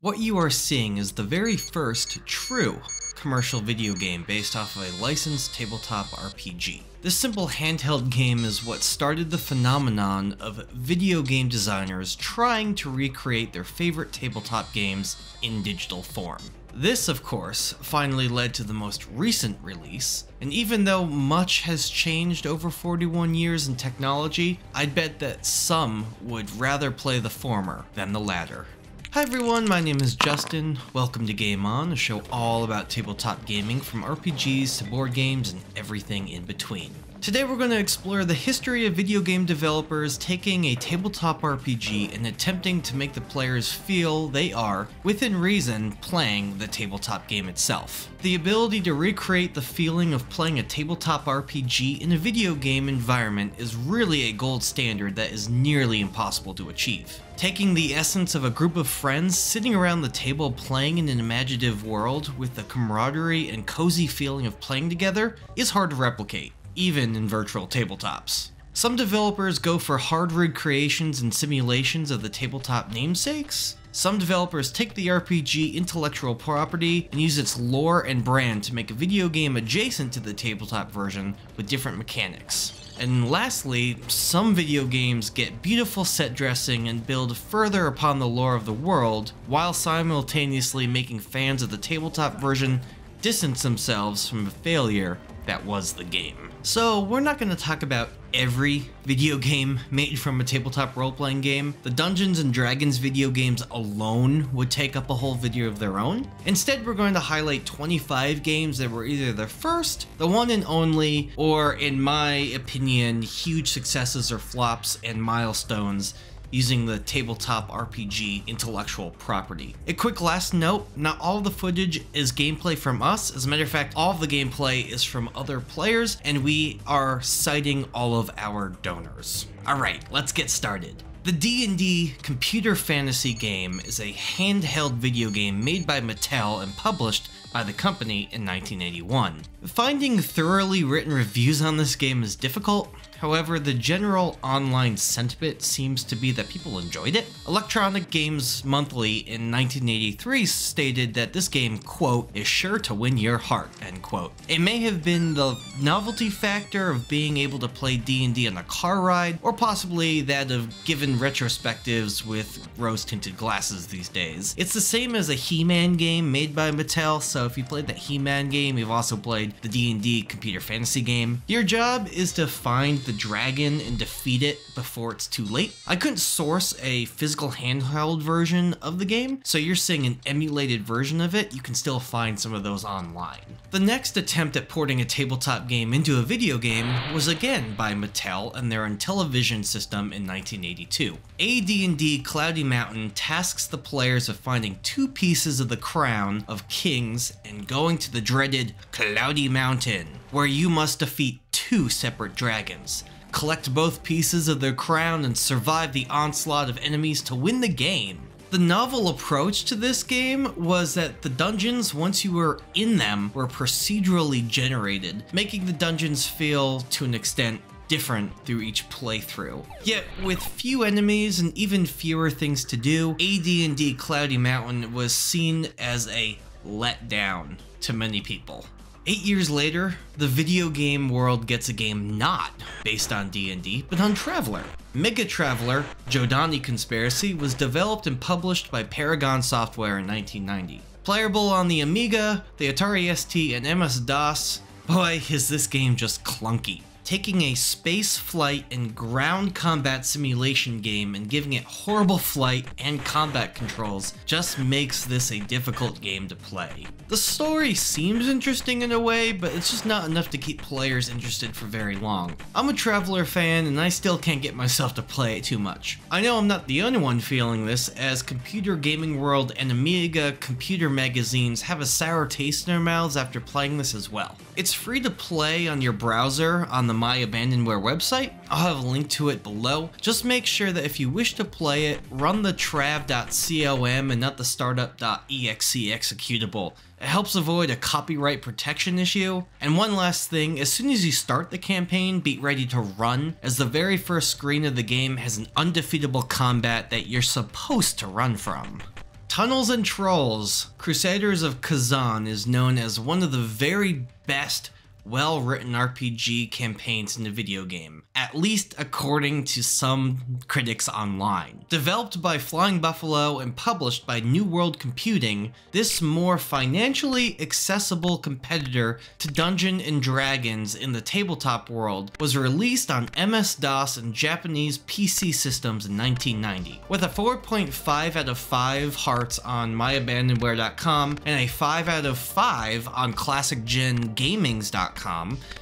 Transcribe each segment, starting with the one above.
What you are seeing is the very first true commercial video game based off of a licensed tabletop RPG. This simple handheld game is what started the phenomenon of video game designers trying to recreate their favorite tabletop games in digital form. This, of course, finally led to the most recent release, and even though much has changed over 41 years in technology, I'd bet that some would rather play the former than the latter. Hi everyone, my name is Justin. Welcome to Game On, a show all about tabletop gaming from RPGs to board games and everything in between. Today we're going to explore the history of video game developers taking a tabletop RPG and attempting to make the players feel they are, within reason, playing the tabletop game itself. The ability to recreate the feeling of playing a tabletop RPG in a video game environment is really a gold standard that is nearly impossible to achieve. Taking the essence of a group of friends sitting around the table playing in an imaginative world with the camaraderie and cozy feeling of playing together is hard to replicate, even in virtual tabletops. Some developers go for hard recreations and simulations of the tabletop namesakes. Some developers take the RPG intellectual property and use its lore and brand to make a video game adjacent to the tabletop version with different mechanics. And lastly, some video games get beautiful set dressing and build further upon the lore of the world, while simultaneously making fans of the tabletop version distance themselves from a failure that was the game. So we're not going to talk about every video game made from a tabletop role-playing game. The Dungeons and Dragons video games alone would take up a whole video of their own. Instead, we're going to highlight 25 games that were either the first, the one and only, or in my opinion, huge successes or flops and milestones using the tabletop RPG intellectual property. A quick last note, not all of the footage is gameplay from us. As a matter of fact, all of the gameplay is from other players, and we are citing all of our donors. Alright, let's get started. The D&D computer fantasy game is a handheld video game made by Mattel and published by the company in 1981. Finding thoroughly written reviews on this game is difficult. However, the general online sentiment seems to be that people enjoyed it. Electronic Games Monthly in 1983 stated that this game, quote, is sure to win your heart, end quote. It may have been the novelty factor of being able to play D&D on a car ride, or possibly that of given retrospectives with rose-tinted glasses these days. It's the same as a He-Man game made by Mattel, so if you played that He-Man game, you've also played the D&D computer fantasy game. Your job is to find the dragon and defeat it before it's too late. I couldn't source a physical handheld version of the game, so you're seeing an emulated version of it. You can still find some of those online. The next attempt at porting a tabletop game into a video game was again by Mattel and their Intellivision system in 1982. AD&D Cloudy Mountain tasks the players of finding two pieces of the crown of kings and going to the dreaded Cloudy Mountain, where you must defeat two separate dragons, collect both pieces of their crown, and survive the onslaught of enemies to win the game. The novel approach to this game was that the dungeons, once you were in them, were procedurally generated, making the dungeons feel, to an extent, different through each playthrough. Yet, with few enemies and even fewer things to do, AD&D Cloudy Mountain was seen as a letdown to many people. 8 years later, the video game world gets a game not based on D&D, but on Traveller. MegaTraveller, Zhodani Conspiracy, was developed and published by Paragon Software in 1990. Playable on the Amiga, the Atari ST, and MS-DOS, boy, is this game just clunky. Taking a space flight and ground combat simulation game and giving it horrible flight and combat controls just makes this a difficult game to play. The story seems interesting in a way, but it's just not enough to keep players interested for very long. I'm a Traveller fan and I still can't get myself to play it too much. I know I'm not the only one feeling this, as Computer Gaming World and Amiga computer magazines have a sour taste in their mouths after playing this as well. It's free to play on your browser on the My Abandonware website. I'll have a link to it below. Just make sure that if you wish to play it, run the trav.com and not the startup.exe executable. It helps avoid a copyright protection issue. And one last thing, as soon as you start the campaign, be ready to run, as the very first screen of the game has an undefeatable combat that you're supposed to run from. Tunnels and Trolls, Crusaders of Khazan is known as one of the very best well-written RPG campaigns in the video game, at least according to some critics online. Developed by Flying Buffalo and published by New World Computing, this more financially accessible competitor to Dungeons & Dragons in the tabletop world was released on MS-DOS and Japanese PC systems in 1990. With a 4.5 out of 5 hearts on myabandonware.com and a 5 out of 5 on ClassicGenGamings.com,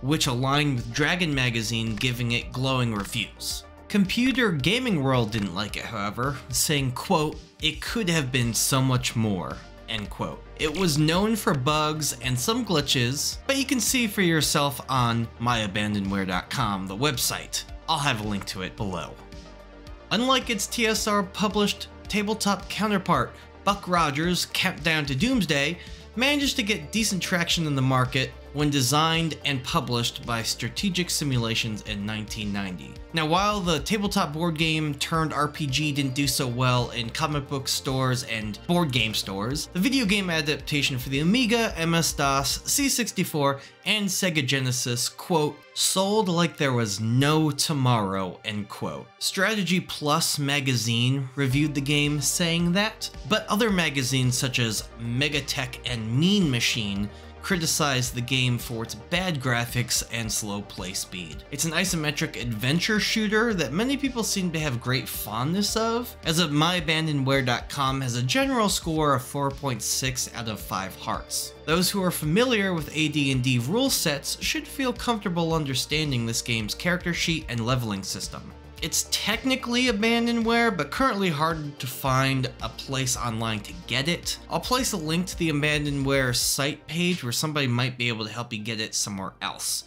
which aligned with Dragon Magazine, giving it glowing reviews. Computer Gaming World didn't like it, however, saying, quote, "It could have been so much more," end quote. It was known for bugs and some glitches, but you can see for yourself on myabandonware.com, the website. I'll have a link to it below. Unlike its TSR-published tabletop counterpart, Buck Rodgers' Countdown to Doomsday managed to get decent traction in the market when designed and published by Strategic Simulations in 1990. Now, while the tabletop board game turned RPG didn't do so well in comic book stores and board game stores, the video game adaptation for the Amiga, MS-DOS, C64, and Sega Genesis, quote, "sold like there was no tomorrow," end quote. Strategy Plus magazine reviewed the game saying that, but other magazines such as Megatech and Mean Machine criticized the game for its bad graphics and slow play speed. It's an isometric adventure shooter that many people seem to have great fondness of, as of myabandonware.com has a general score of 4.6 out of 5 hearts. Those who are familiar with AD&D rule sets should feel comfortable understanding this game's character sheet and leveling system. It's technically abandonware, but currently hard to find a place online to get it. I'll place a link to the abandonware site page where somebody might be able to help you get it somewhere else.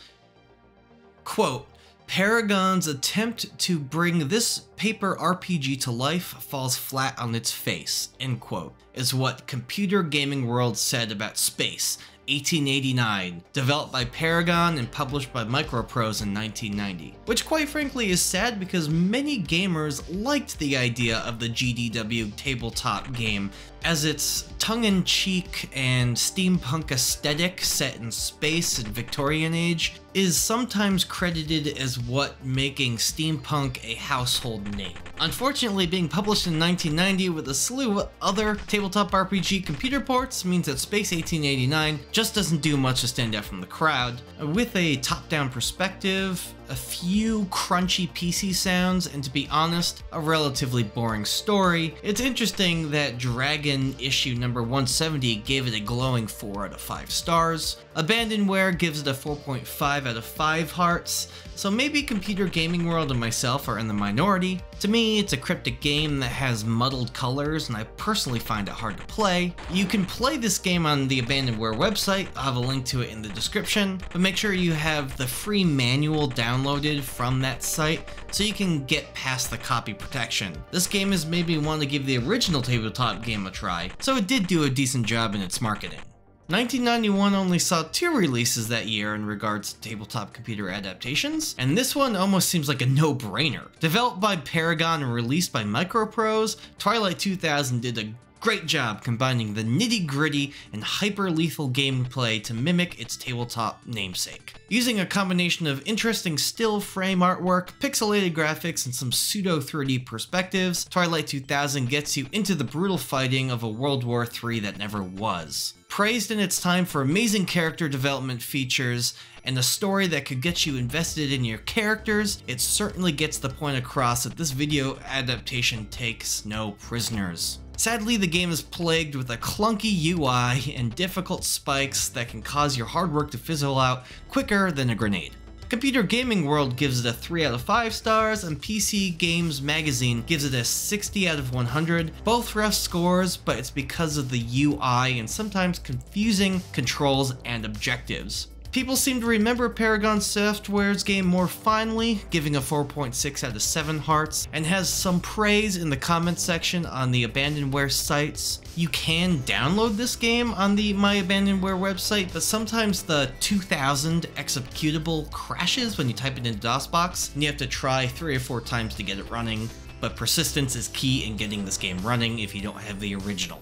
Quote, "Paragon's attempt to bring this paper RPG to life falls flat on its face," end quote, is what Computer Gaming World said about Space, 1889, developed by Paragon and published by Microprose in 1990. Which quite frankly is sad because many gamers liked the idea of the GDW tabletop game, as its tongue-in-cheek and steampunk aesthetic set in space and Victorian age is sometimes credited as what making steampunk a household name. Unfortunately, being published in 1990 with a slew of other tabletop RPG computer ports means that Space 1889 just doesn't do much to stand out from the crowd. With a top-down perspective, a few crunchy PC sounds, and to be honest, a relatively boring story, it's interesting that Dragon issue number 170 gave it a glowing 4 out of 5 stars. Abandonware gives it a 4.5 out of 5 hearts, so maybe Computer Gaming World and myself are in the minority. To me, it's a cryptic game that has muddled colors, and I personally find it hard to play. You can play this game on the Abandonware website, I'll have a link to it in the description, but make sure you have the free manual downloaded from that site so you can get past the copy protection. This game has made me want to give the original tabletop game a try, so it did do a decent job in its marketing. 1991 only saw 2 releases that year in regards to tabletop computer adaptations, and this one almost seems like a no-brainer. Developed by Paragon and released by Microprose, Twilight 2000 did a great job combining the nitty-gritty and hyper-lethal gameplay to mimic its tabletop namesake. Using a combination of interesting still frame artwork, pixelated graphics, and some pseudo-3D perspectives, Twilight 2000 gets you into the brutal fighting of a World War III that never was. Praised in its time for amazing character development features and a story that could get you invested in your characters, it certainly gets the point across that this video adaptation takes no prisoners. Sadly, the game is plagued with a clunky UI and difficult spikes that can cause your hard work to fizzle out quicker than a grenade. Computer Gaming World gives it a 3 out of 5 stars, and PC Games Magazine gives it a 60 out of 100. Both rough scores, but it's because of the UI and sometimes confusing controls and objectives. People seem to remember Paragon Software's game more fondly, giving a 4.6 out of 7 hearts, and has some praise in the comments section on the Abandonware sites. You can download this game on the My Abandonware website, but sometimes the 2000 executable crashes when you type it into DOSBox, and you have to try 3 or 4 times to get it running. But persistence is key in getting this game running if you don't have the original.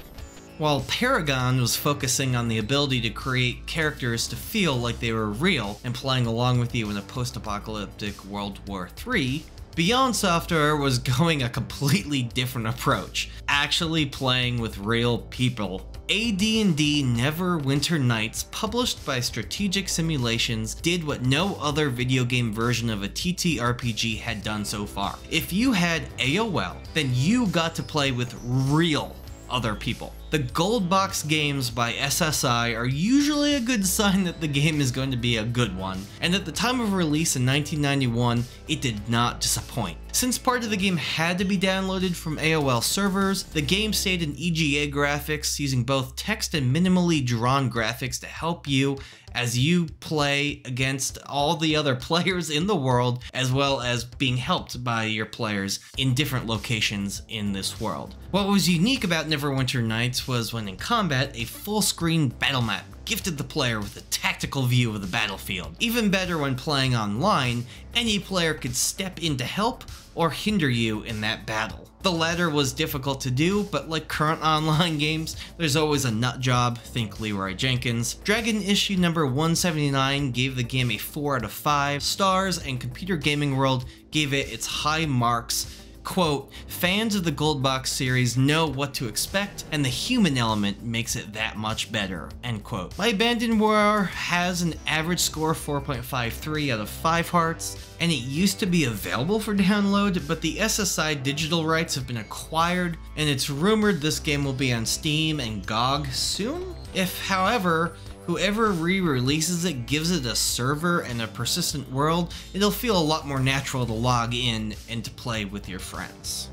While Paragon was focusing on the ability to create characters to feel like they were real and playing along with you in a post-apocalyptic World War III, Beyond Software was going a completely different approach, actually playing with real people. AD&D Neverwinter Nights, published by Strategic Simulations, did what no other video game version of a TTRPG had done so far. If you had AOL, then you got to play with real other people. The gold box games by SSI are usually a good sign that the game is going to be a good one, and at the time of release in 1991, it did not disappoint. Since part of the game had to be downloaded from AOL servers, the game stayed in EGA graphics, using both text and minimally drawn graphics to help you as you play against all the other players in the world, as well as being helped by your players in different locations in this world. What was unique about Neverwinter Nights was when in combat, a full-screen battle map gifted the player with a tactical view of the battlefield. Even better when playing online, any player could step in to help or hinder you in that battle. The latter was difficult to do, but like current online games, there's always a nut job, think Leroy Jenkins. Dragon issue number 179 gave the game a 4 out of 5 stars, and Computer Gaming World gave it its high marks. Quote, fans of the Gold Box series know what to expect, and the human element makes it that much better, end quote. My Abandoned War has an average score of 4.53 out of 5 hearts, and it used to be available for download, but the SSI digital rights have been acquired, and it's rumored this game will be on Steam and GOG soon? If, however, whoever re-releases it gives it a server and a persistent world, it'll feel a lot more natural to log in and to play with your friends.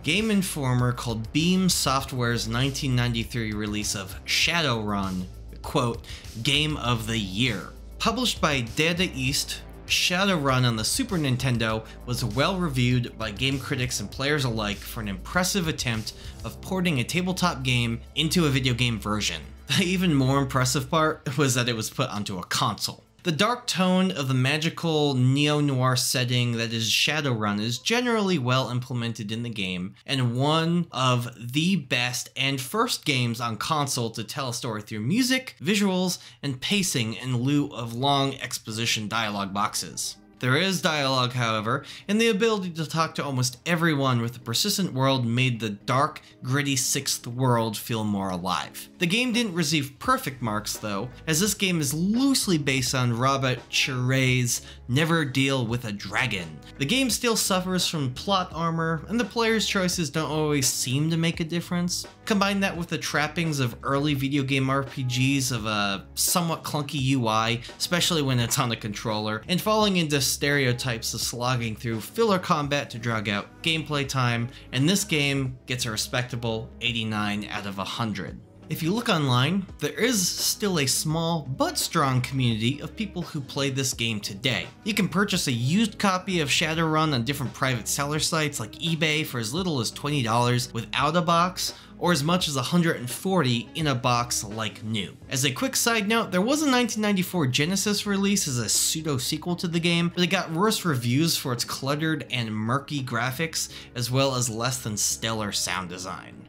Game Informer called Beam Software's 1993 release of Shadowrun, quote, Game of the Year. Published by Data East, Shadowrun on the Super Nintendo was well reviewed by game critics and players alike for an impressive attempt of porting a tabletop game into a video game version. The even more impressive part was that it was put onto a console. The dark tone of the magical neo-noir setting that is Shadowrun is generally well implemented in the game, and one of the best and first games on console to tell a story through music, visuals, and pacing in lieu of long exposition dialogue boxes. There is dialogue, however, and the ability to talk to almost everyone with a persistent world made the dark, gritty 6th world feel more alive. The game didn't receive perfect marks though, as this game is loosely based on Robert Chire's Never Deal with a Dragon. The game still suffers from plot armor, and the player's choices don't always seem to make a difference. Combine that with the trappings of early video game RPGs of a somewhat clunky UI, especially when it's on a controller, and falling into stereotypes of slogging through filler combat to drag out gameplay time, and this game gets a respectable 89 out of 100. If you look online, there is still a small but strong community of people who play this game today. You can purchase a used copy of Shadowrun on different private seller sites like eBay for as little as $20 without a box, or as much as $140 in a box like new. As a quick side note, there was a 1994 Genesis release as a pseudo-sequel to the game, but it got worse reviews for its cluttered and murky graphics, as well as less than stellar sound design.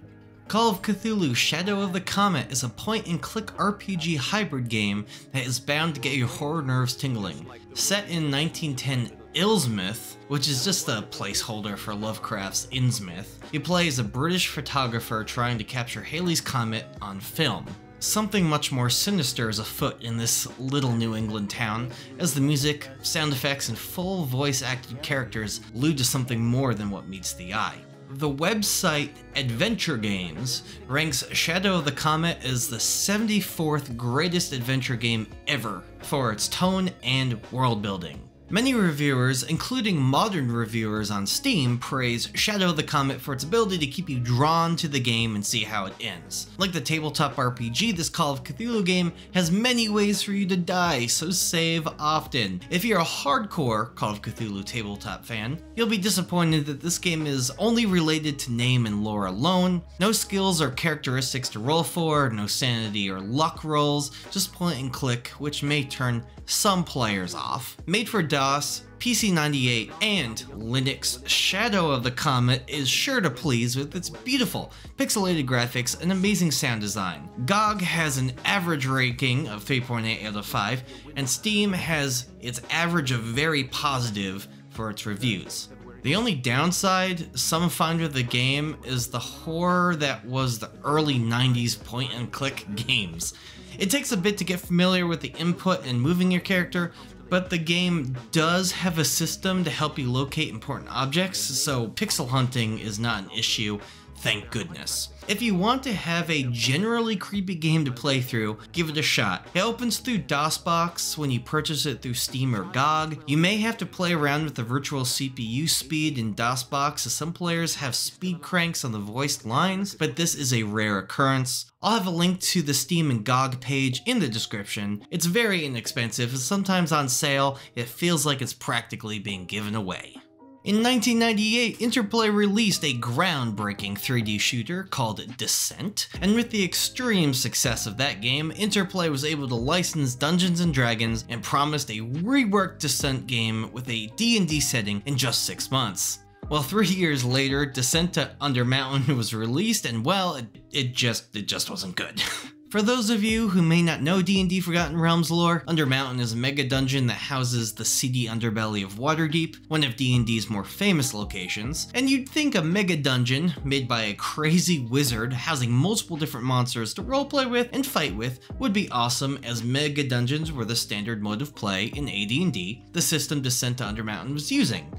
Call of Cthulhu Shadow of the Comet is a point-and-click RPG hybrid game that is bound to get your horror nerves tingling. Set in 1910 Ilsmith, which is just a placeholder for Lovecraft's Innsmouth, you play as a British photographer trying to capture Halley's Comet on film. Something much more sinister is afoot in this little New England town, as the music, sound effects, and full voice-acted characters allude to something more than what meets the eye. The website Adventure Games ranks Shadow of the Comet as the 74th greatest adventure game ever for its tone and world building. Many reviewers, including modern reviewers on Steam, praise Shadow of the Comet for its ability to keep you drawn to the game and see how it ends. Like the tabletop RPG, this Call of Cthulhu game has many ways for you to die, so save often. If you're a hardcore Call of Cthulhu tabletop fan, you'll be disappointed that this game is only related to name and lore alone. No skills or characteristics to roll for, no sanity or luck rolls, just point and click, which may turn some players off. Made for MS-DOS, PC98, and Linux, Shadow of the Comet is sure to please with its beautiful pixelated graphics and amazing sound design. GOG has an average ranking of 3.8 out of 5, and Steam has its average of very positive for its reviews. The only downside some find with the game is the horror that was the early 90s point-and-click games. It takes a bit to get familiar with the input and moving your character, but the game does have a system to help you locate important objects, so pixel hunting is not an issue, thank goodness. If you want to have a generally creepy game to play through, give it a shot. It opens through DOSBox when you purchase it through Steam or GOG. You may have to play around with the virtual CPU speed in DOSBox, as some players have speed cranks on the voiced lines, but this is a rare occurrence. I'll have a link to the Steam and GOG page in the description. It's very inexpensive, and sometimes on sale, it feels like it's practically being given away. In 1998, Interplay released a groundbreaking 3D shooter called Descent, and with the extreme success of that game, Interplay was able to license Dungeons & Dragons and promised a reworked Descent game with a D&D setting in just 6 months. Well, 3 years later, Descent to Undermountain was released, and well, it just wasn't good. For those of you who may not know D&D Forgotten Realms lore, Undermountain is a mega dungeon that houses the seedy underbelly of Waterdeep, one of D&D's more famous locations, and you'd think a mega dungeon made by a crazy wizard housing multiple different monsters to roleplay with and fight with would be awesome, as mega dungeons were the standard mode of play in AD&D the system Descent to Undermountain was using.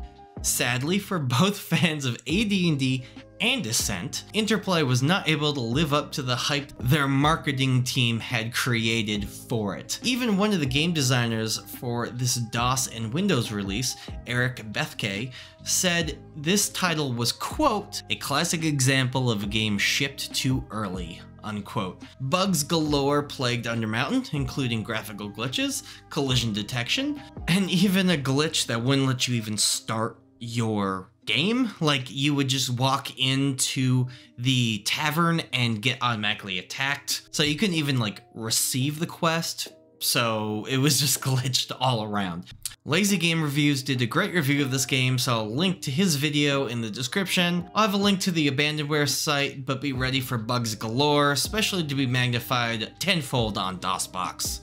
Sadly, for both fans of AD&D and Descent, Interplay was not able to live up to the hype their marketing team had created for it. Even one of the game designers for this DOS and Windows release, Eric Bethke, said this title was, quote, a classic example of a game shipped too early, unquote. Bugs galore plagued Undermountain, including graphical glitches, collision detection, and even a glitch that wouldn't let you even start your game. Like, you would just walk into the tavern and get automatically attacked, so you couldn't even like receive the quest, so it was just glitched all around. Lazy Game Reviews did a great review of this game, so I'll link to his video in the description. I'll have a link to the Abandonware site, but be ready for bugs galore, especially to be magnified tenfold on DOSBox.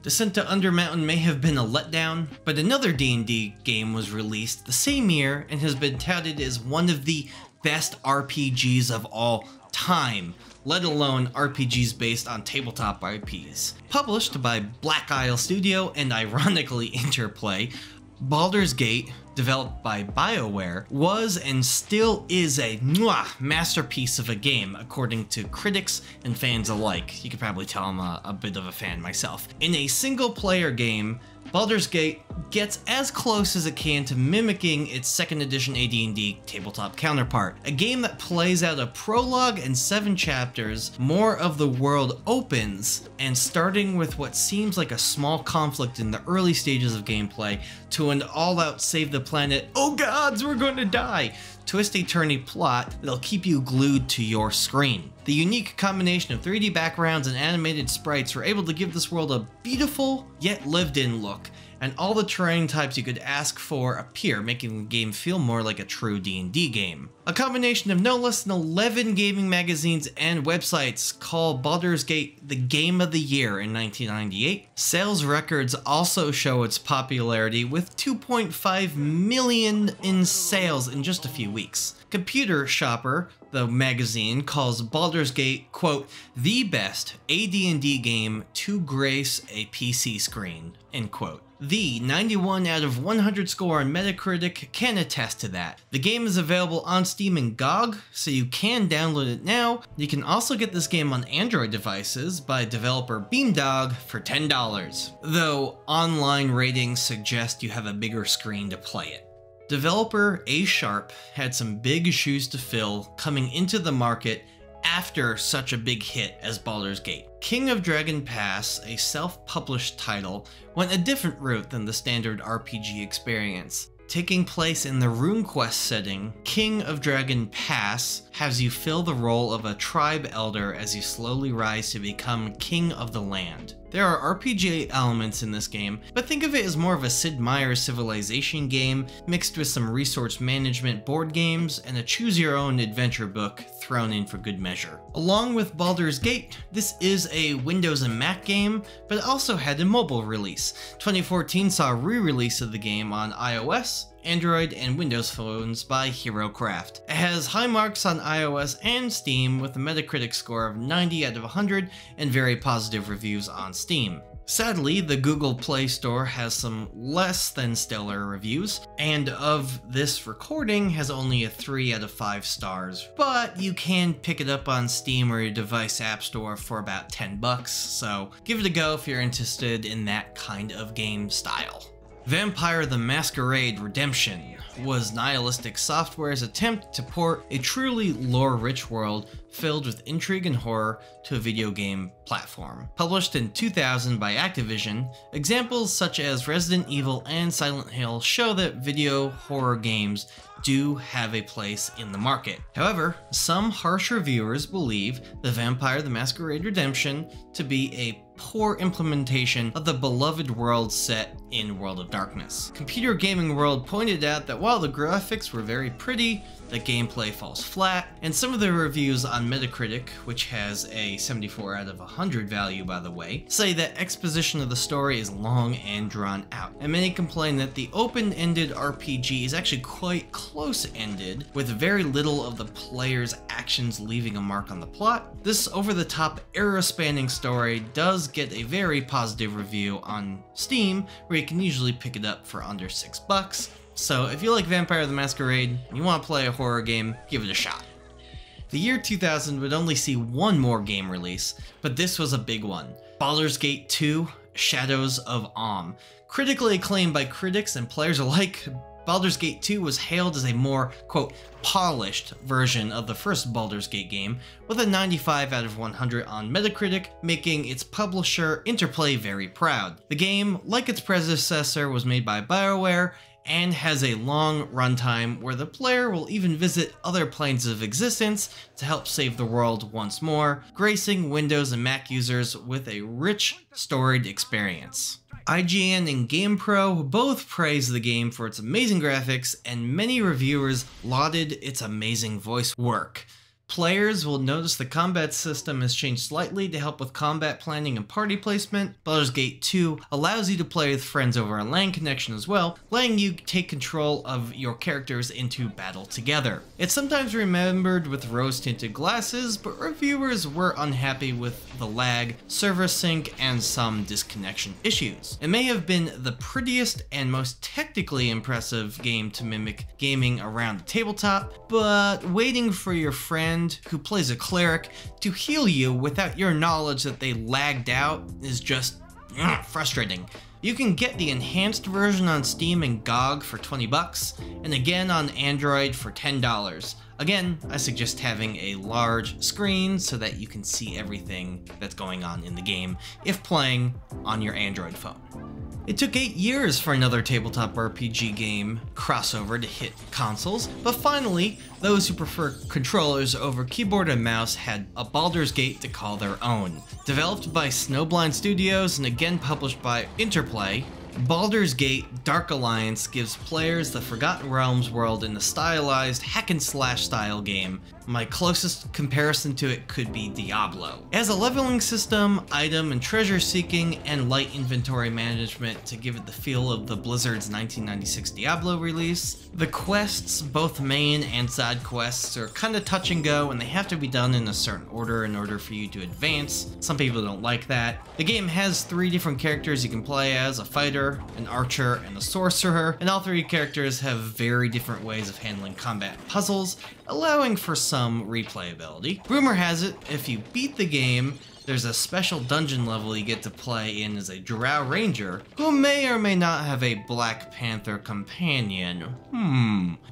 Descent to Undermountain may have been a letdown, but another D&D game was released the same year and has been touted as one of the best RPGs of all time, let alone RPGs based on tabletop IPs. Published by Black Isle Studio and ironically Interplay, Baldurs Gate, developed by BioWare, was and still is a masterpiece of a game, according to critics and fans alike. You could probably tell I'm a bit of a fan myself. In a single-player game, Baldur's Gate gets as close as it can to mimicking its 2nd edition AD&D tabletop counterpart. A game that plays out a prologue and 7 chapters, more of the world opens, and starting with what seems like a small conflict in the early stages of gameplay, to an all-out save the planet, oh gods, we're going to die, twisty-turny plot that'll keep you glued to your screen. The unique combination of 3D backgrounds and animated sprites were able to give this world a beautiful, yet lived-in look, and all the terrain types you could ask for appear, making the game feel more like a true D&D game. A combination of no less than 11 gaming magazines and websites call Baldur's Gate the Game of the Year in 1998. Sales records also show its popularity, with 2.5 million in sales in just a few weeks. Computer Shopper, the magazine, calls Baldur's Gate, quote, the best AD&D game to grace a PC screen, end quote. The 91 out of 100 score on Metacritic can attest to that. The game is available on Steam and GOG, so you can download it now. You can also get this game on Android devices by developer Beamdog for $10, though online ratings suggest you have a bigger screen to play it. Developer A Sharp had some big shoes to fill coming into the market after such a big hit as Baldur's Gate. King of Dragon Pass, a self-published title, went a different route than the standard RPG experience. Taking place in the Runequest setting, King of Dragon Pass has you fill the role of a tribe elder as you slowly rise to become king of the land. There are RPG elements in this game, but think of it as more of a Sid Meier's Civilization game mixed with some resource management board games and a choose-your-own adventure book thrown in for good measure. Along with Baldurs Gate, this is a Windows and Mac game, but it also had a mobile release. 2014 saw a re-release of the game on iOS, Android, and Windows phones by HeroCraft. It has high marks on iOS and Steam with a Metacritic score of 90 out of 100 and very positive reviews on Steam. Sadly, the Google Play Store has some less than stellar reviews, and of this recording has only a 3 out of 5 stars, but you can pick it up on Steam or your device app store for about 10 bucks, so give it a go if you're interested in that kind of game style. Vampire the Masquerade Redemption was Nihilistic Software's attempt to port a truly lore-rich world filled with intrigue and horror to a video game platform. Published in 2000 by Activision, examples such as Resident Evil and Silent Hill show that video horror games do have a place in the market. However, some harsh reviewers believe the Vampire the Masquerade Redemption to be a poor implementation of the beloved world set in World of Darkness. Computer Gaming World pointed out that while the graphics were very pretty, the gameplay falls flat, and some of the reviews on Metacritic, which has a 74 out of 100 value by the way, say that exposition of the story is long and drawn out, and many complain that the open-ended RPG is actually quite close-ended, with very little of the player's actions leaving a mark on the plot. This over-the-top era-spanning story does get a very positive review on Steam, where you can usually pick it up for under $6. So if you like Vampire the Masquerade and you want to play a horror game, give it a shot. The year 2000 would only see one more game release, but this was a big one. Baldurs Gate 2: Shadows of Amn. Critically acclaimed by critics and players alike, Baldurs Gate 2 was hailed as a more, quote, polished version of the first Baldur's Gate game, with a 95 out of 100 on Metacritic, making its publisher Interplay very proud. The game, like its predecessor, was made by BioWare, and has a long runtime where the player will even visit other planes of existence to help save the world once more, gracing Windows and Mac users with a rich, storied experience. IGN and GamePro both praised the game for its amazing graphics, and many reviewers lauded its amazing voice work. Players will notice the combat system has changed slightly to help with combat planning and party placement. Baldur's Gate 2 allows you to play with friends over a LAN connection as well, letting you take control of your characters into battle together. It's sometimes remembered with rose-tinted glasses, but reviewers were unhappy with the lag, server sync, and some disconnection issues. It may have been the prettiest and most technically impressive game to mimic gaming around the tabletop, but waiting for your friend who plays a cleric to heal you without your knowledge that they lagged out is just frustrating. You can get the enhanced version on Steam and GOG for 20 bucks, and again on Android for $10. Again, I suggest having a large screen so that you can see everything that's going on in the game if playing on your Android phone. It took 8 years for another tabletop RPG game crossover to hit consoles, but finally, those who prefer controllers over keyboard and mouse had a Baldur's Gate to call their own. Developed by Snowblind Studios and again published by Interplay, Baldur's Gate Dark Alliance gives players the Forgotten Realms world in a stylized hack-and-slash style game. My closest comparison to it could be Diablo. It has a leveling system, item and treasure seeking, and light inventory management to give it the feel of the Blizzard's 1996 Diablo release. The quests, both main and side quests, are kinda touch and go, and they have to be done in a certain order in order for you to advance. Some people don't like that. The game has 3 different characters you can play as: a fighter, an archer, and a sorcerer, and all 3 characters have very different ways of handling combat puzzles, allowing for some replayability. Rumor has it, if you beat the game, there's a special dungeon level you get to play in as a Drow Ranger, who may or may not have a Black Panther companion.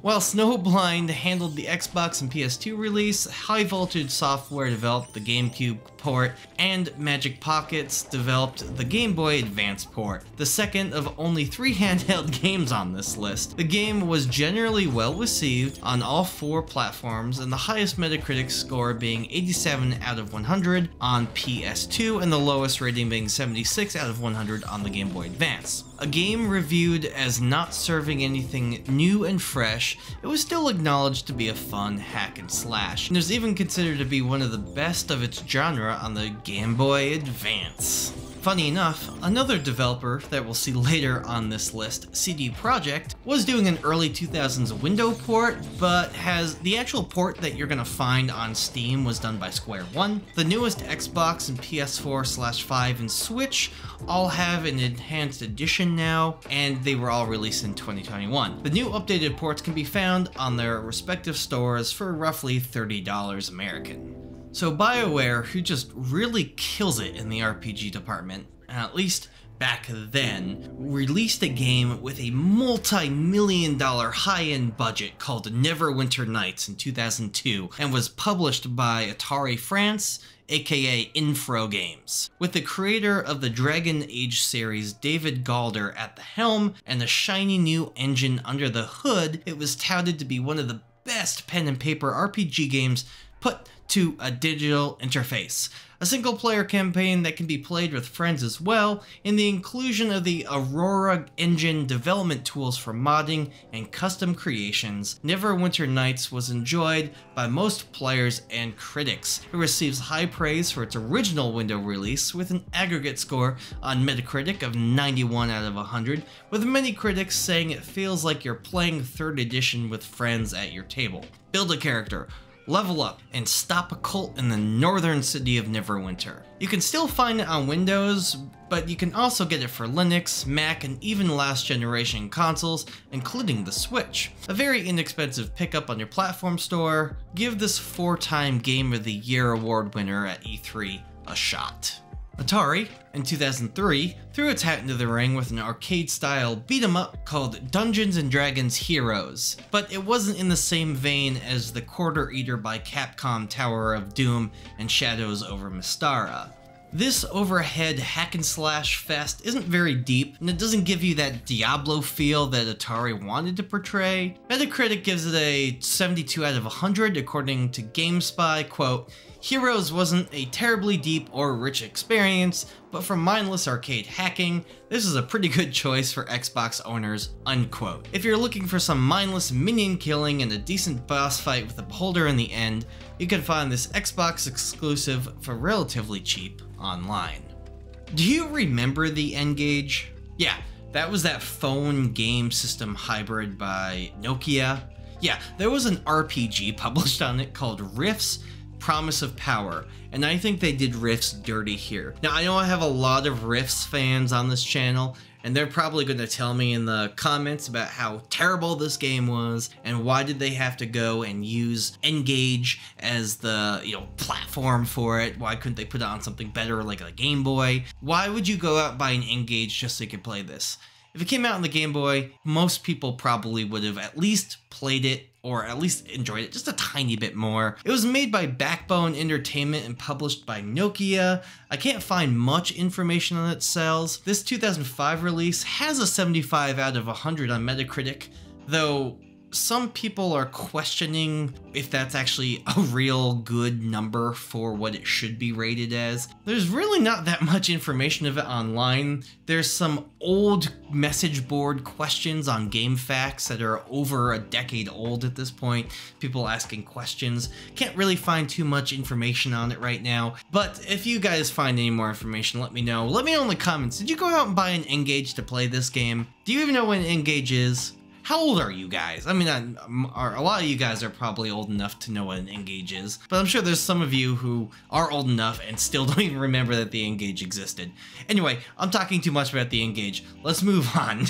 While Snowblind handled the Xbox and PS2 release, High Voltage Software developed the GameCube port, and Magic Pockets developed the Game Boy Advance port, the second of only 3 handheld games on this list. The game was generally well received on all 4 platforms, and the highest Metacritic score being 87 out of 100 on PC PS2, and the lowest rating being 76 out of 100 on the Game Boy Advance. A game reviewed as not serving anything new and fresh, it was still acknowledged to be a fun hack and slash, and was even considered to be one of the best of its genre on the Game Boy Advance. Funny enough, another developer that we'll see later on this list, CDProjeckt, was doing an early 2000s window port, but the actual port that you're gonna find on Steam was done by Square One. The newest Xbox and PS4/5 and Switch all have an enhanced edition now, and they were all released in 2021. The new updated ports can be found on their respective stores for roughly $30 American. So BioWare, who just really kills it in the RPG department, at least back then, released a game with a multi-million-dollar high-end budget called Neverwinter Nights in 2002, and was published by Atari France, aka Infro Games. With the creator of the Dragon Age series, David Galder, at the helm, and a shiny new engine under the hood, it was touted to be one of the best pen and paper RPG games put to a digital interface. A single-player campaign that can be played with friends as well, and the inclusion of the Aurora engine development tools for modding and custom creations, Neverwinter Nights was enjoyed by most players and critics. It receives high praise for its original window release, with an aggregate score on Metacritic of 91 out of 100, with many critics saying it feels like you're playing 3rd edition with friends at your table. Build a character, level up, and stop a cult in the northern city of Neverwinter. You can still find it on Windows, but you can also get it for Linux, Mac, and even last generation consoles, including the Switch. A very inexpensive pickup on your platform store. Give this 4-time Game of the Year award winner at E3 a shot. Atari, in 2003, threw its hat into the ring with an arcade-style beat-em-up called Dungeons & Dragons Heroes, but it wasn't in the same vein as the Quarter Eater by Capcom Tower of Doom and Shadows over Mystara. This overhead hack-and-slash fest isn't very deep, and it doesn't give you that Diablo feel that Atari wanted to portray. Metacritic gives it a 72 out of 100 according to GameSpy, quote, "Heroes wasn't a terribly deep or rich experience, but for mindless arcade hacking, this is a pretty good choice for Xbox owners," unquote. If you're looking for some mindless minion killing and a decent boss fight with a beholder in the end, you can find this Xbox exclusive for relatively cheap online. Do you remember the N-Gage? Yeah, that was that phone game system hybrid by Nokia. Yeah, there was an RPG published on it called Rifts, Promise of Power, and I think they did Rifts dirty here. Now, I know I have a lot of Rifts fans on this channel, and they're probably going to tell me in the comments about how terrible this game was, and why did they have to go and use N-Gage as the, platform for it? Why couldn't they put it on something better like a Game Boy? Why would you go out and buy an N-Gage just so you could play this? If it came out on the Game Boy, most people probably would have at least played it, or at least enjoyed it just a tiny bit more. It was made by Backbone Entertainment and published by Nokia. I can't find much information on its sales. This 2005 release has a 75 out of 100 on Metacritic, though some people are questioning if that's actually a real good number for what it should be rated as. There's really not that much information of it online. There's some old message board questions on GameFAQs that are over a decade old at this point. People asking questions. Can't really find too much information on it right now, but if you guys find any more information, let me know. Let me know in the comments. Did you go out and buy an N-Gage to play this game? Do you even know what an N-Gage is? How old are you guys? I mean, a lot of you guys are probably old enough to know what an N-Gage is, but I'm sure there's some of you who are old enough and still don't even remember that the N-Gage existed. Anyway, I'm talking too much about the N-Gage. Let's move on.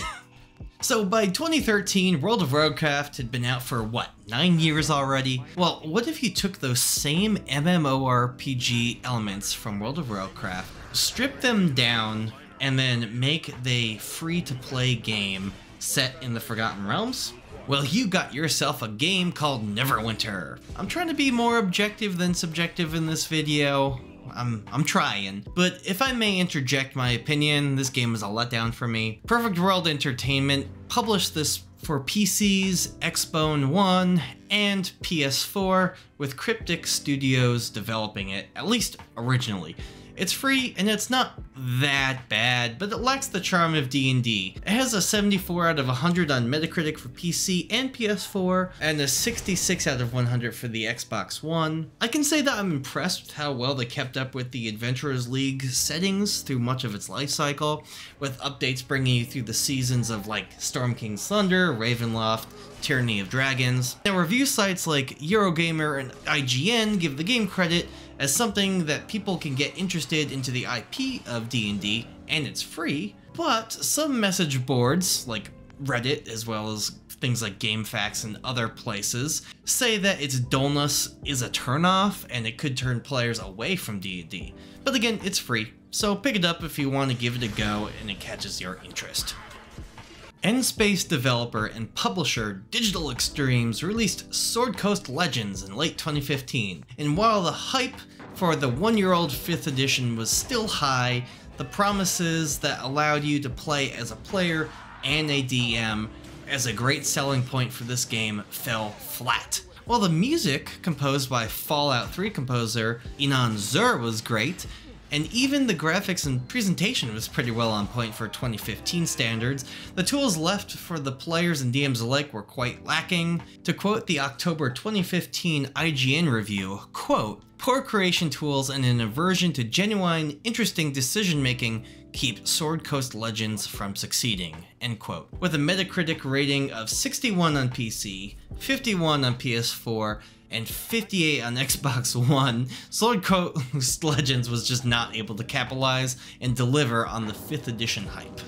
So by 2013, World of Warcraft had been out for, 9 years already? Well, what if you took those same MMORPG elements from World of Warcraft, strip them down, and then make the free-to-play game set in the Forgotten Realms? Well, you got yourself a game called Neverwinter. I'm trying to be more objective than subjective in this video. I'm trying. But if I may interject my opinion, this game is a letdown for me. Perfect World Entertainment published this for PCs, Xbone One, and PS4, with Cryptic Studios developing it, at least originally. It's free and it's not that bad, but it lacks the charm of D&D. It has a 74 out of 100 on Metacritic for PC and PS4, and a 66 out of 100 for the Xbox One. I can say that I'm impressed with how well they kept up with the Adventurers League settings through much of its life cycle, with updates bringing you through the seasons of like Storm King's Thunder, Ravenloft, Tyranny of Dragons. Now, review sites like Eurogamer and IGN give the game credit as something that people can get interested into the IP of D&D, and it's free, but some message boards, like Reddit, as well as things like GameFAQs and other places, say that its dullness is a turnoff and it could turn players away from D&D. But again, it's free, so pick it up if you want to give it a go and it catches your interest. N-Space developer and publisher Digital Extremes released Sword Coast Legends in late 2015, and while the hype for the one-year-old 5th edition was still high, the promises that allowed you to play as a player and a DM as a great selling point for this game fell flat. While the music, composed by Fallout 3 composer Inan Zur, was great, and even the graphics and presentation was pretty well on point for 2015 standards, the tools left for the players and DMs alike were quite lacking. To quote the October 2015 IGN review, quote, "Poor creation tools and an aversion to genuine, interesting decision-making keep Sword Coast Legends from succeeding," end quote. With a Metacritic rating of 61 on PC, 51 on PS4, and 58 on Xbox One, Sword Coast Legends was just not able to capitalize and deliver on the 5th edition hype.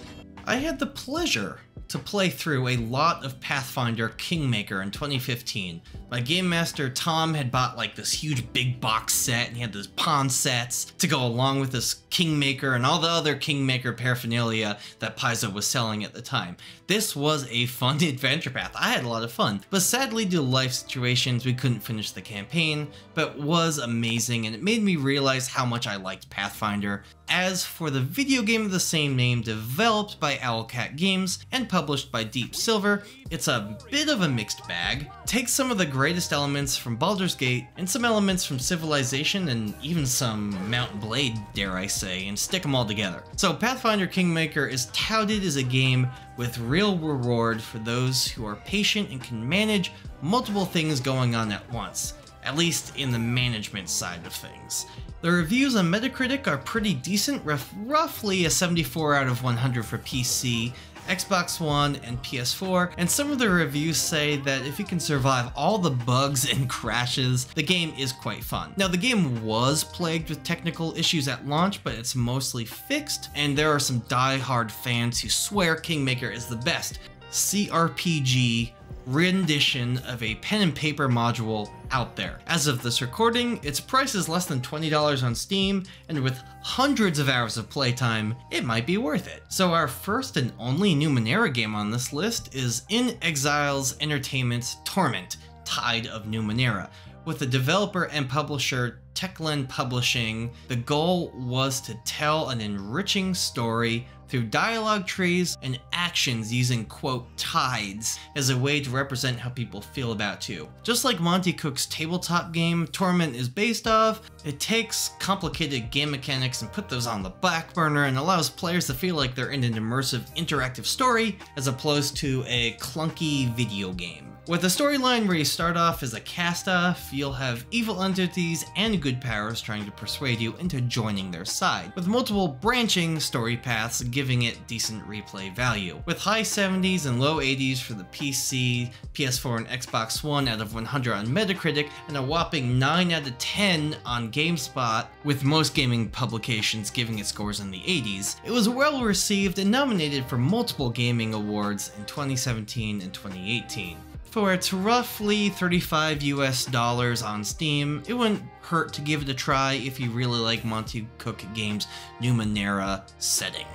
I had the pleasure to play through a lot of Pathfinder Kingmaker in 2015. My game master Tom had bought like this huge big box set, and he had those pawn sets to go along with this Kingmaker and all the other Kingmaker paraphernalia that Paizo was selling at the time. This was a fun adventure path. I had a lot of fun, but sadly due to life situations we couldn't finish the campaign, but was amazing, and it made me realize how much I liked Pathfinder. As for the video game of the same name, developed by Owlcat Games and published by Deep Silver, it's a bit of a mixed bag. Takes some of the greatest elements from Baldurs Gate and some elements from Civilization and even some Mount Blade, dare I say, and stick them all together. So Pathfinder Kingmaker is touted as a game with real reward for those who are patient and can manage multiple things going on at once, at least in the management side of things. The reviews on Metacritic are pretty decent, roughly a 74 out of 100 for PC, Xbox One, and PS4, and some of the reviews say that if you can survive all the bugs and crashes, the game is quite fun. Now, the game was plagued with technical issues at launch, but it's mostly fixed, and there are some die-hard fans who swear Kingmaker is the best CRPG rendition of a pen and paper module out there. As of this recording, its price is less than $20 on Steam, and with hundreds of hours of playtime, it might be worth it. So our first and only Numenera game on this list is In Exiles Entertainment's Torment, Tide of Numenera. With the developer and publisher Techland Publishing, the goal was to tell an enriching story through dialogue trees and actions using, quote, tides as a way to represent how people feel about you. Just like Monty Cook's tabletop game Torment is based off, it takes complicated game mechanics and put those on the back burner and allows players to feel like they're in an immersive interactive story as opposed to a clunky video game. With a storyline where you start off as a cast-off, you'll have evil entities and good powers trying to persuade you into joining their side, with multiple branching story paths giving it decent replay value. With high 70s and low 80s for the PC, PS4, and Xbox One out of 100 on Metacritic, and a whopping 9 out of 10 on GameSpot, with most gaming publications giving it scores in the 80s, it was well received and nominated for multiple gaming awards in 2017 and 2018. For its roughly $35 US on Steam, it wouldn't hurt to give it a try if you really like Monty Cook Games' Numenera setting.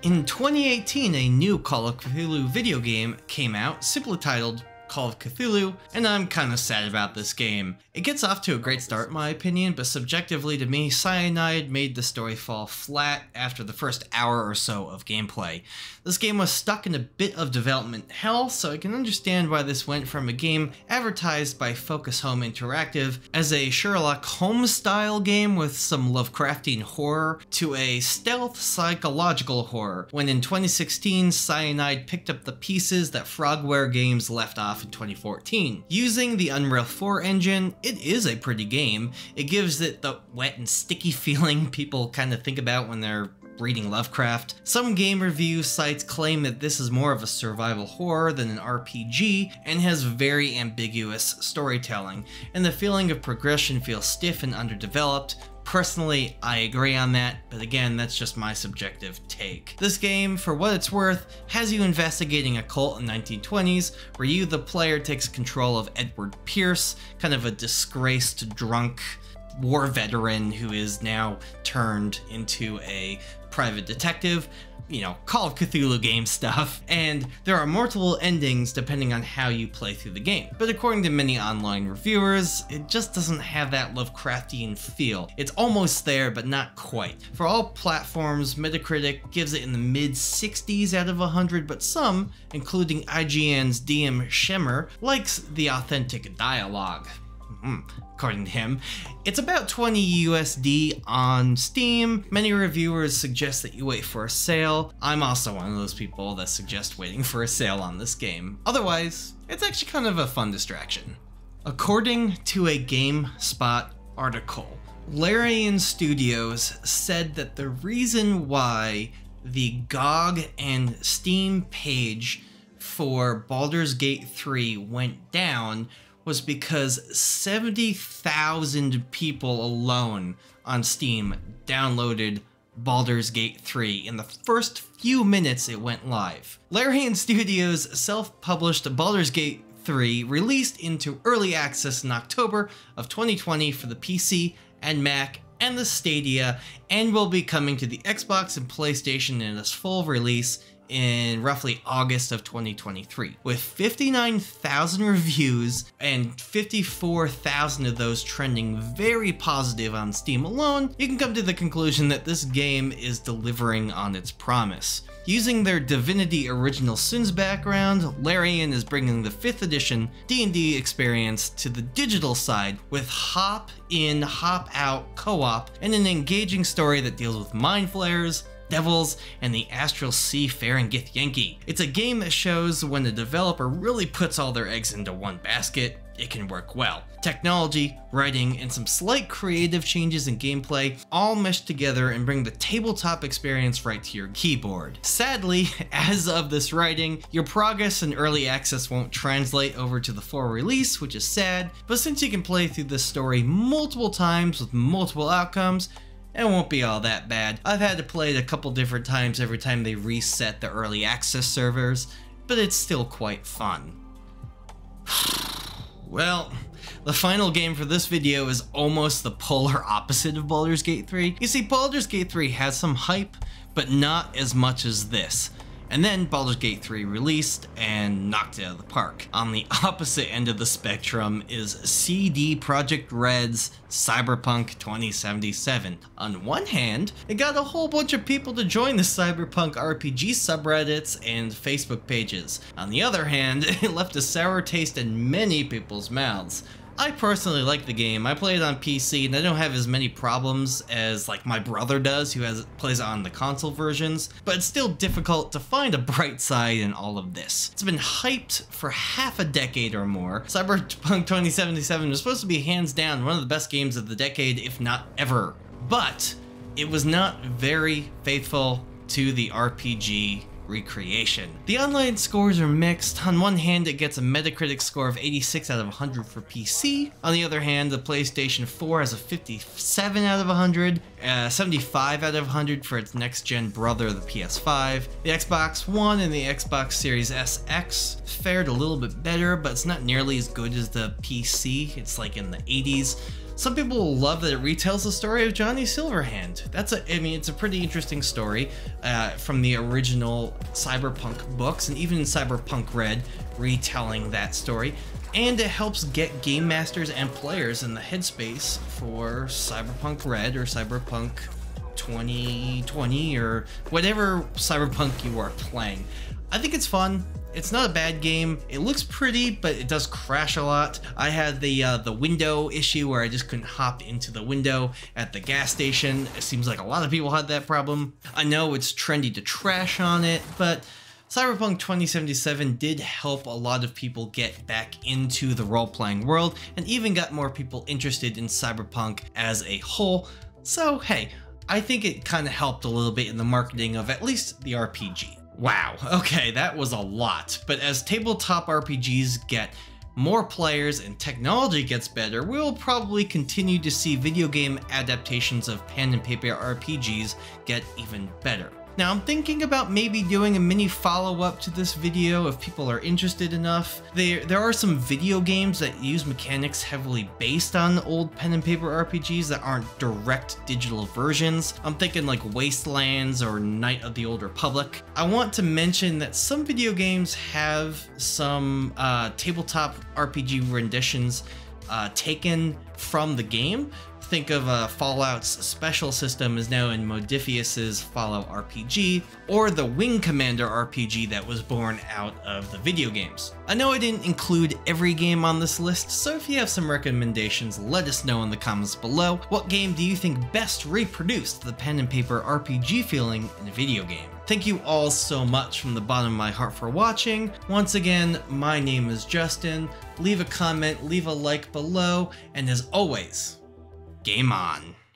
In 2018, a new Call of Cthulhu video game came out, simply titled Call of Cthulhu, and I'm kinda sad about this game. It gets off to a great start in my opinion, but subjectively to me, Cyanide made the story fall flat after the first hour or so of gameplay. This game was stuck in a bit of development hell, so I can understand why this went from a game advertised by Focus Home Interactive as a Sherlock Holmes style game with some Lovecraftian horror to a stealth psychological horror, when in 2016 Cyanide picked up the pieces that Frogware Games left off in 2014. Using the Unreal 4 engine, it is a pretty game. It gives it the wet and sticky feeling people kind of think about when they're reading Lovecraft. Some game review sites claim that this is more of a survival horror than an RPG and has very ambiguous storytelling, and the feeling of progression feels stiff and underdeveloped. Personally, I agree on that, but again, that's just my subjective take. This game, for what it's worth, has you investigating a cult in the 1920s, where you, the player, takes control of Edward Pierce, kind of a disgraced, drunk war veteran who is now turned into a private detective. You know, Call of Cthulhu game stuff, and there are multiple endings depending on how you play through the game. But according to many online reviewers, it just doesn't have that Lovecraftian feel. It's almost there, but not quite. For all platforms, Metacritic gives it in the mid-60s out of 100, but some, including IGN's DM Schemmer, likes the authentic dialogue. According to him, it's about $20 USD on Steam. Many reviewers suggest that you wait for a sale. I'm also one of those people that suggest waiting for a sale on this game. Otherwise, it's actually kind of a fun distraction. According to a GameSpot article, Larian Studios said that the reason why the GOG and Steam page for Baldurs Gate 3 went down was because 70,000 people alone on Steam downloaded Baldurs Gate 3 in the first few minutes it went live. Larian Studios' self-published Baldurs Gate 3 released into early access in October of 2020 for the PC and Mac and the Stadia, and will be coming to the Xbox and PlayStation in its full release in roughly August of 2023. With 59,000 reviews and 54,000 of those trending very positive on Steam alone, you can come to the conclusion that this game is delivering on its promise. Using their Divinity Original Sins background, Larian is bringing the 5th edition D&D experience to the digital side with hop in, hop out co-op and an engaging story that deals with mind flayers, devils, and the astral seafaring Githyanki. It's a game that shows when the developer really puts all their eggs into one basket, it can work well. Technology, writing, and some slight creative changes in gameplay all mesh together and bring the tabletop experience right to your keyboard. Sadly, as of this writing, your progress in early access won't translate over to the full release, which is sad, but since you can play through this story multiple times with multiple outcomes, it won't be all that bad. I've had to play it a couple different times every time they reset the early access servers, but it's still quite fun. Well, the final game for this video is almost the polar opposite of Baldurs Gate 3. You see, Baldurs Gate 3 has some hype, but not as much as this. And then Baldur's Gate 3 released and knocked it out of the park. On the opposite end of the spectrum is CDProjeckt Red's Cyberpunk 2077. On one hand, it got a whole bunch of people to join the Cyberpunk RPG subreddits and Facebook pages. On the other hand, it left a sour taste in many people's mouths. I personally like the game. I play it on PC and I don't have as many problems as like my brother does who plays it on the console versions, but it's still difficult to find a bright side in all of this. It's been hyped for half a decade or more. Cyberpunk 2077 was supposed to be hands down one of the best games of the decade, if not ever, but it was not very faithful to the RPG recreation. The online scores are mixed. On one hand, it gets a Metacritic score of 86 out of 100 for PC. On the other hand, the PlayStation 4 has a 57 out of 100, 75 out of 100 for its next-gen brother, the PS5. The Xbox One and the Xbox Series SX fared a little bit better, but it's not nearly as good as the PC. It's like in the 80s. Some people will love that it retells the story of Johnny Silverhand. It's a pretty interesting story from the original Cyberpunk books, and even in Cyberpunk Red, retelling that story. And it helps get game masters and players in the headspace for Cyberpunk Red or Cyberpunk 2020 or whatever Cyberpunk you are playing. I think it's fun. It's not a bad game. It looks pretty, but it does crash a lot. I had the window issue where I just couldn't hop into the window at the gas station. It seems like a lot of people had that problem. I know it's trendy to trash on it, but Cyberpunk 2077 did help a lot of people get back into the role-playing world, and even got more people interested in Cyberpunk as a whole. So hey, I think it kind of helped a little bit in the marketing of at least the RPG. Wow, okay, that was a lot. But as tabletop RPGs get more players and technology gets better, we'll probably continue to see video game adaptations of pen and paper RPGs get even better. Now I'm thinking about maybe doing a mini follow-up to this video if people are interested enough. There are some video games that use mechanics heavily based on old pen and paper RPGs that aren't direct digital versions. I'm thinking like Wastelands or Knight of the Old Republic. I want to mention that some video games have some tabletop RPG renditions taken from the game. Think of Fallout's special system is now in Modiphius's Fallout RPG, or the Wing Commander RPG that was born out of the video games. I know I didn't include every game on this list, so if you have some recommendations, let us know in the comments below. What game do you think best reproduced the pen and paper RPG feeling in a video game? Thank you all so much from the bottom of my heart for watching. Once again, my name is Justin. Leave a comment, leave a like below, and as always, game on.